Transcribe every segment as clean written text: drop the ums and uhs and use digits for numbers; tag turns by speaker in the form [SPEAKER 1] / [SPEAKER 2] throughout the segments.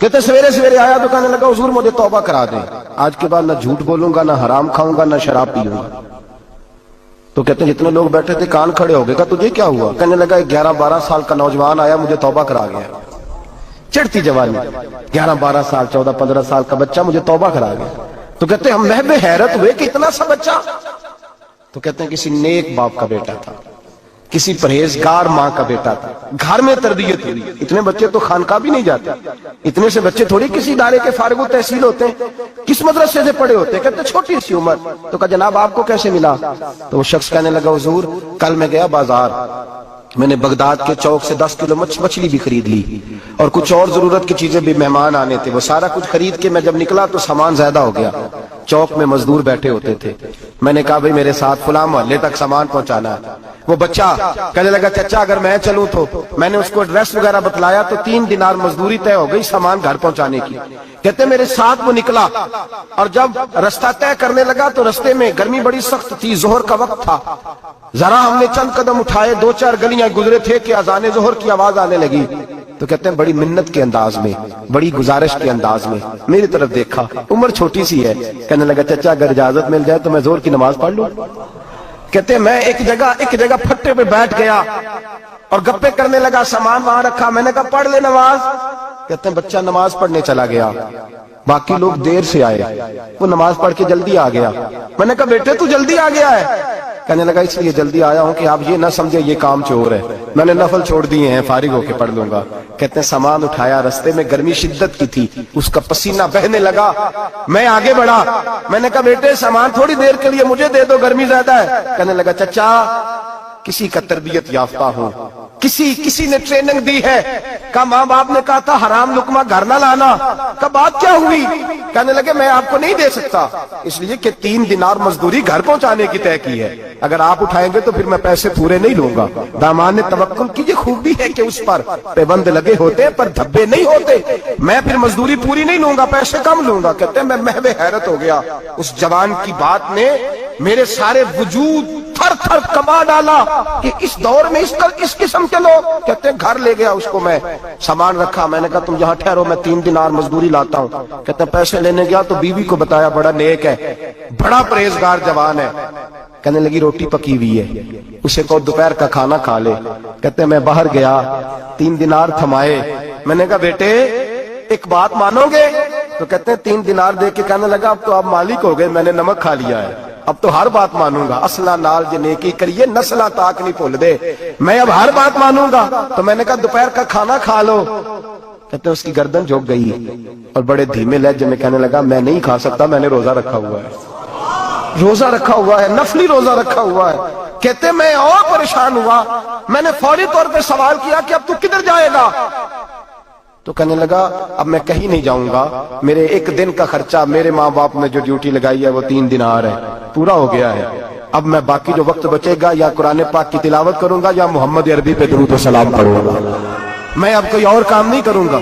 [SPEAKER 1] کہتے سویرے سویرے آیا تو کہنے لگا حضور مجھے توبہ کرا دیں، آج کے بعد نہ جھوٹ بولوں گا، نہ حرام کھاؤں گا، نہ شراب پیوں گا۔ تو کہتے ہیں جتنے لوگ بیٹھے تھے کان کھڑے ہو گئے، کہا تجھے کیا ہوا؟ کہنے لگا 11-12 سال کا نوجوان آیا مجھے توبہ کرا گیا، چڑھتی جوانی، 11-12 سال 14-15 سال کا بچہ مجھے توبہ کرا گیا۔ تو کہتے ہیں ہم محب حیرت ہوئے کہ اتنا سا بچہ؟ تو کہتے ہیں کسی نیک باپ کا بیٹا تھا، کسی پرہیزگار ماں کا بیٹا تھا، گھر میں تربیت ہوئی۔ اتنے بچے تو خانقاہ بھی نہیں جاتے، اتنے سے بچے تھوڑی کسی ادارے کے فارغ التحصیل ہوتے ہیں، کس مدرسے سے پڑھے ہوتے ہیں؟ کہتے چھوٹی سی عمر۔ تو کہا جناب آپ کو کیسے ملا؟ تو وہ شخص کہنے لگا حضور کل میں گیا بازار، میں نے بغداد کے چوک سے 10 کلو مچھلی بھی خرید لی اور کچھ اور ضرورت کی چیزیں بھی، مہمان آنے تھے، وہ سارا کچھ خرید کے میں جب نکلا تو سامان زیادہ ہو گیا۔ چوک میں مزدور بیٹھے ہوتے تھے، میں نے کہا بھئی میرے ساتھ فلاں محلے تک سامان پہنچانا ہے۔ وہ بچہ کہنے لگا چچا اگر میں چلوں تو، میں نے اس کو ایڈریس وغیرہ بتلایا تو 3 دینار مزدوری طے ہو گئی سامان گھر پہنچانے کی۔ کہتے میرے ساتھ وہ نکلا اور جب رستہ طے کرنے لگا تو رستے میں گرمی بڑی سخت تھی، ظہر کا وقت تھا، ذرا ہم نے چند قدم اٹھائے، 2-4 گلیاں گزرے تھے کہ اذان ظہر کی آواز آنے لگی۔ تو کہتے ہیں بڑی منت کے انداز میں، بڑی گزارش کے انداز میں میری طرف دیکھا، عمر چھوٹی سی ہے، کہنے لگا چچا اگر اجازت مل جائے تو میں ظہر کی نماز پڑھ لوں۔ کہتے ہیں میں ایک جگہ پھٹے پہ بیٹھ گیا اور گپے کرنے لگا، سامان وہاں رکھا، میں نے کہا پڑھ لے نماز۔ کہتے ہیں بچہ نماز پڑھنے چلا گیا، باقی لوگ دیر سے آئے، وہ نماز پڑھ کے جلدی آ گیا۔ میں نے کہا بیٹے تو جلدی آ گیا ہے؟ کہنے لگا اس لیے جلدی آیا ہوں کہ آپ یہ نہ سمجھے یہ کام چور ہے، میں نے نفل چھوڑ دیے ہیں، فارغ ہو کے پڑھ لوں گا۔ کہتے ہیں سامان اٹھایا، رستے میں گرمی شدت کی تھی، اس کا پسینہ بہنے لگا، میں آگے بڑھا، میں نے کہا بیٹے سامان تھوڑی دیر کے لیے مجھے دے دو، گرمی زیادہ ہے۔ کہنے لگا چچا کسی کا تربیت یافتہ ہوں، کسی نے ٹریننگ دی ہے، کہا ماں باپ نے کہا تھا حرام لقمہ گھر نہ لانا، کہا بات کیا ہوئی؟ کہنے لگے میں آپ کو نہیں دے سکتا، اس لیے کہ 3 دینار مزدوری گھر پہنچانے کی طے کی ہے، اگر آپ اٹھائیں گے تو پھر میں پیسے پورے نہیں لوں گا۔ دامان نے توکل کی یہ خوبی ہے کہ اس پر پابند لگے ہوتے پر دھبے نہیں ہوتے، میں پھر مزدوری پوری نہیں لوں گا، پیسے کم لوں گا۔ کہتے ہیں میں محو حیرت ہو گیا، اس جوان کی بات نے میرے سارے وجود تھر تھر کما ڈالا کہ اس دور میں اس قسم کے لوگ۔ کہتے ہیں گھر لے گیا اس کو، میں سامان رکھا، میں نے کہا تم جہاں ٹھہرو میں 3 دینار مزدوری لاتا ہوں۔ کہتے ہیں پیسے لینے گیا تو بیوی کو بتایا بڑا نیک ہے، بڑا پرہیزگار جوان ہے، کہنے لگی روٹی پکی ہوئی ہے، اسے کہو دوپہر کا کھانا کھا لے۔ کہتے ہیں میں باہر گیا، 3 دینار تھمائے، میں نے کہا بیٹے ایک بات مانو گے؟ تو کہتے ہیں 3 دینار دے کے کہنے لگا اب تو آپ مالک ہو گئے، میں نے نمک کھا لیا ہے، اب تو ہر بات مانوں گا، اصلہ نال جے نیکی کریے نسلہ تاک نہیں بھول دے، میں اب ہر بات مانوں گا۔ تو میں نے کہا دوپہر کا کھانا کھا لو۔ کہتے ہیں اس کی گردن جھک گئی اور بڑے دھیمے لہجے میں کہنے لگا میں نہیں کھا سکتا، میں نے روزہ رکھا ہوا ہے، روزہ رکھا ہوا ہے، نفلی روزہ رکھا ہوا ہے۔ کہتے ہیں میں اور پریشان ہوا، میں نے فوری طور پہ سوال کیا کہ اب تو کدھر جائے گا؟ تو کہنے لگا اب میں کہیں نہیں جاؤں گا، میرے 1 دن کا خرچہ میرے ماں باپ نے جو ڈیوٹی لگائی ہے وہ 3 دینار ہے، پورا ہو گیا ہے، اب میں باقی جو وقت بچے گا یا قرآن پاک کی تلاوت کروں گا یا محمد عربی پہ درود و سلام پڑھوں گا، میں اب کوئی اور کام نہیں کروں گا۔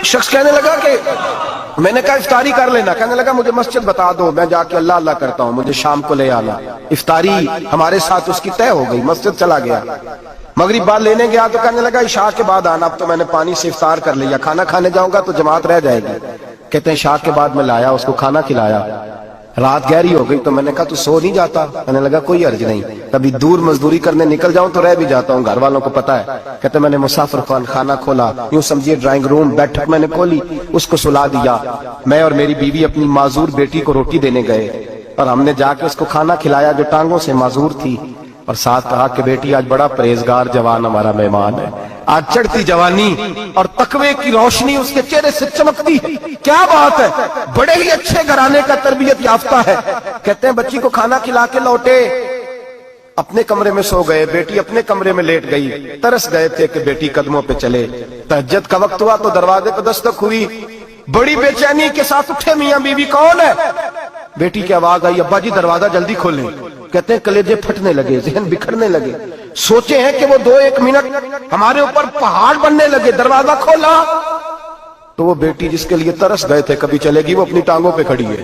[SPEAKER 1] شخص کہنے لگا کہ میں نے کہا افطاری کر لینا، کہنے لگا مجھے مسجد بتا دو، میں جا کے اللہ اللہ کرتا ہوں، مجھے شام کو لے آنا۔ افطاری ہمارے ساتھ اس کی طے ہو گئی، مسجد چلا گیا، مغرب بعد لینے گیا تو کہنے لگا عشاء کے بعد آنا، اب تو میں نے پانی سے افطار کر لیا، کھانا کھانے جاؤں گا تو جماعت رہ جائے گی۔ کہتے ہیں عشاء کے بعد میں لایا، اس کو کھانا کھلایا، رات گہری ہو گئی تو میں نے کہا تو سو نہیں جاتا؟ کہنے لگا کوئی عرض نہیں، کبھی دور مزدوری کرنے نکل جاؤں تو رہ بھی جاتا ہوں، گھر والوں کو پتا ہے۔ کہتے میں نے مسافر خانہ کھولا، یوں سمجھیے ڈرائنگ روم بیٹھک میں نے کھولی، اس کو سلا دیا، میں اور میری بیوی اپنی معذور بیٹی کو روٹی دینے گئے اور ہم نے جا کے اس کو کھانا کھلایا جو ٹانگوں سے معذور تھی، اور ساتھ کہا کہ بیٹی آج بڑا پرہیزگار جوان ہمارا مہمان ہے، آج چڑھتی جوانی اور تقوی کی روشنی اس کے چہرے سے چمکتی ہے، کیا بات ہے، بڑے ہی اچھے گھرانے کا تربیت یافتہ ہے۔ کہتے ہیں بچی کو کھانا کھلا کے لوٹے، اپنے کمرے میں سو گئے، بیٹی اپنے کمرے میں لیٹ گئی، ترس گئے تھے کہ بیٹی قدموں پہ چلے۔ تہجد کا وقت ہوا تو دروازے پہ دستک ہوئی، بڑی بے چینی کے ساتھ اٹھے میاں بیوی، کون ہے؟ بیٹی کی آواز آئی ابا جی دروازہ جلدی کھولیں۔ کہتے ہیں کلیجے پھٹنے لگے، ذہن بکھرنے لگے، سوچے ہیں کہ وہ 2-1 منٹ ہمارے اوپر پہاڑ بننے لگے، دروازہ کھولا تو وہ بیٹی جس کے لیے ترس گئے تھے کبھی چلے گی، وہ اپنی ٹانگوں پہ کھڑی ہے،